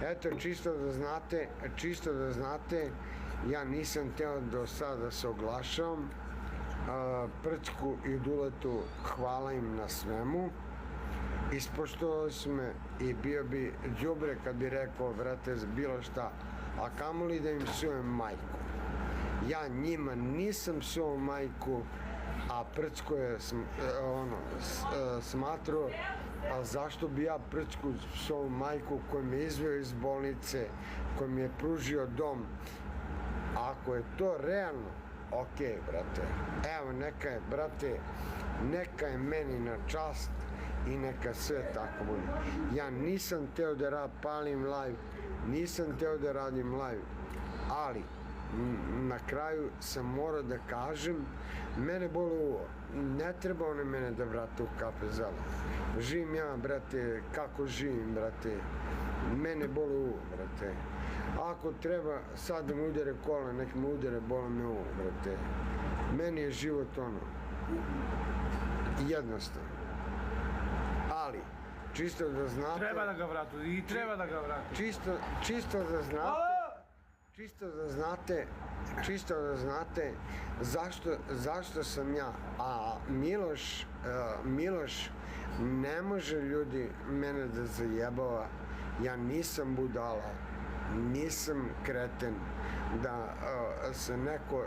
Eto, čisto da znate, ja nisam teo do sada da se oglašavam. Prcku i Duletu hvala im na svemu. Ispoštovali su me i bio bi đubre kad bi rekao, brate, bilo šta, a kamoli da im psujem majku. Ja njima nisam psuo majku, a Prcko je smatrao, a zašto bi ja Prcku psuo majku koji me izveo iz bolnice, koji mi je pružio dom. Ako je to realno, okej, brate, evo, neka je, brate, neka je meni na čast i neka sve tako bude. Ja nisam teo da palim live, nisam teo da radim live, ali na kraju sam morao da kažem, mene boli uvo, ne treba one mene da vrate u KPZ-u. Živim ja, brate, kako živim, brate, mene boli uvo, brate. Ako treba sad da me udere kola, nek me udere, boli me uvo, brate. Meni je život jednostavno. Ali, čisto da znate... Treba da ga vratu, i treba da ga vratu. Čisto da znate zašto sam ja, a Miloš ne može ljudi mene da zajebava, ja nisam budala, nisam kreten da se neko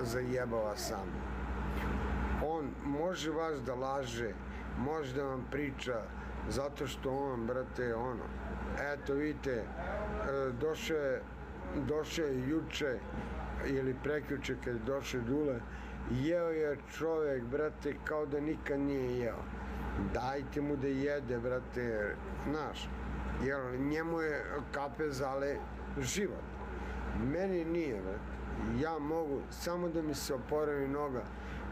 zajebava sam. On može vas da laže, može da vam priča, zato što on, brate, eto vidite, došao je juče ili prekjuče kad je došao Dule, jeo je čovek, brate, kao da nikad nije jeo. Dajte mu da jede, brate, znaš, jer njemu je KPZ-ale život. Meni nije, brate. Ja mogu, samo da mi se oporavi noga,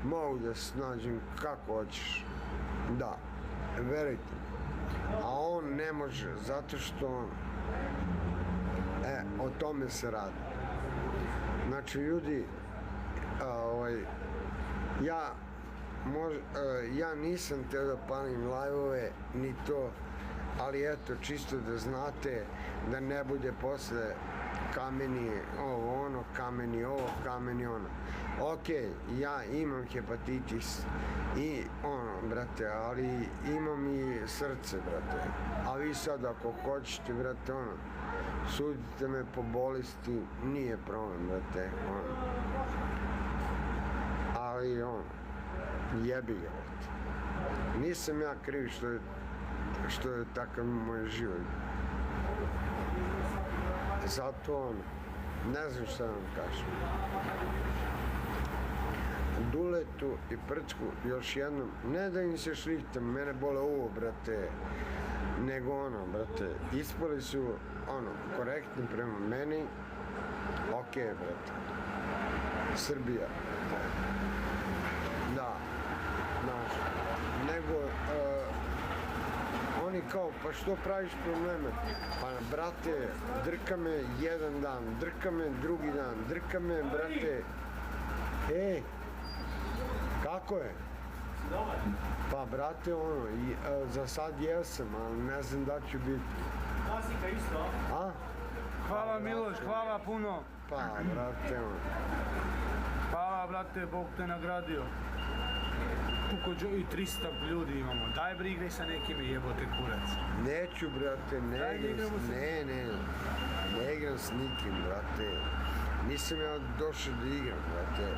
mogu da se snađem kako hoćeš. Da, verujte mi. A on ne može, zato što o tome se radi. Znači, ljudi, ja nisam teo da palim live-ove, ni to, ali eto, čisto da znate, da ne bude posle kameni ovo, ono, kameni ovo, kameni ono. Okej, ja imam hepatitis i brate, ali imam i srce, brate. A vi sad ako hoćete, brate, sudite me po bolesti, nije problem, brate, ali jebi ga, brate. Nisam ja kriv što je takav moj život. Zato ne znam šta vam kažem. Duletu i Prcku još jednom, ne da im se šlihtam, mene bole uvo, brate, nego brate, ispali su, korektni prema meni, okej, brate, Srbija, brate, da, znaš, nego, oni kao, pa što praviš probleme? Pa, brate, drka me jedan dan, drka me drugi dan, drka me, brate, kako je? Pa, brate, za sad jesam, ali ne znam da ću biti. Klasika isto? A? Hvala Miloš, hvala puno. Pa, brate, Hvala, brate, Bog te nagradio. I 300 ljudi imamo. Daj brigaj sa nekim i jebote kurac. Neću, brate, ne igram s nikim, brate. Nisam ja došao da igram, brate.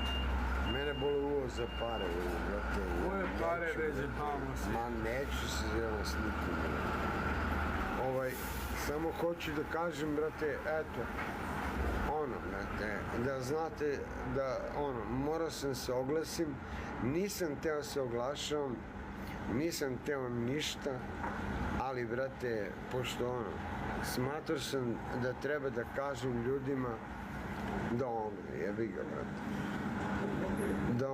Mene boli uvo za pare, brate. Koje pare, veze, pamo se. Ma, neću se zelo s nikim, brate. Samo hoću da kažem, brate, eto, brate, da znate da, morao sam se oglasim, nisam teo se oglašavam, nisam teo ništa, ali, brate, pošto, smatrao sam da treba da kažem ljudima da jebi ga, brate, da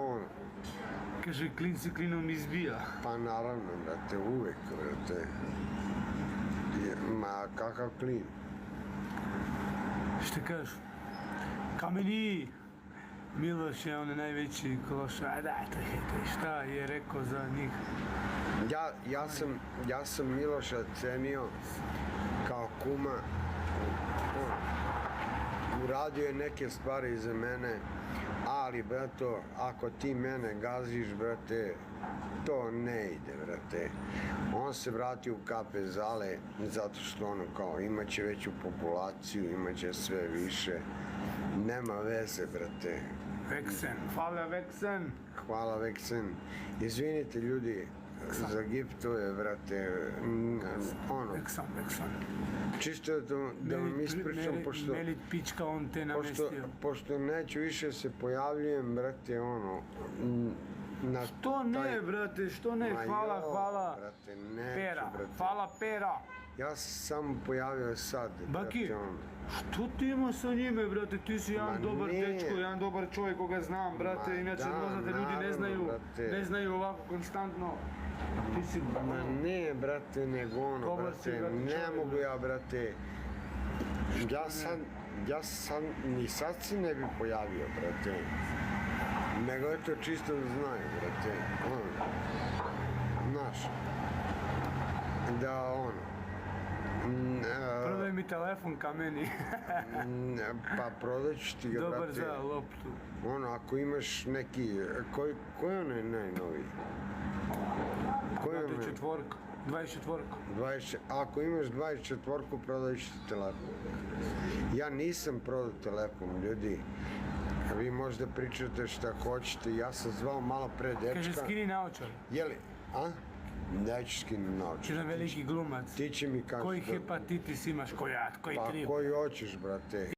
kaže, klin se klinom izbija. Pa naravno, brate, uvek, brate, ma kakav klin. Šta kažu? Kameni! Miloš je onaj najveći klošar, a dajte, šta je rekao za njih? Ja sam Miloša cenio kao kuma, uradio je neke stvari za mene, ali, brato, ako ti mene gaziš, brate, to ne ide, brate. On se vratio u Kapezale zato što ono kao imaće veću populaciju, imaće sve više. Nema veze, brate. Veksen, hvala Veksen. Hvala, Veksen. Izvinite, ljudi, za giftove, brate, ono, Veksan. čisto da vam ispričam, pošto... Melit pička, on te namestio. Pošto neću više se pojavljujem, brate, ono, na Što ne, brate, što ne? Hvala. Brate, neću, Pera, brate. hvala Pera. Ja sam samo pojavio sad, Baki, brate, ono. što ti ima sa njime, brate? Ti si jedan Ma dobar nije. dečko, jedan dobar čovjek koga znam, brate. Ma Inače, da, možda te ljudi naravno, brate. ne znaju ovako konstantno. Ti si, Ma ne, brate, nego ono, Dobar si, brate, brate, ne čovjek, mogu ja, brate. Ja sam, ni sad se ne bi pojavio, brate. Nego je to čisto da znaju, brate. Ono, znaš, da ono, prodaj mi telefon ka meni. pa prodat ću ti ga, Dobar brate. za loptu. Ono, ako imaš neki, koji ono je najnoviji? Koji ono Brate, je? 24. Ako imaš 24-ku, prodaj ću ti telefon. Ja nisam prodao telefon, ljudi. Vi možda pričate šta hoćete, ja sam zvao malo pre dečka. Kaže, skini naočar. Jeli, a? Neću skinu naočar. Jedan veliki glumac. Ti će mi kaži. Koji hepatitis imaš, koji Pa trip? koji hoćeš, brate.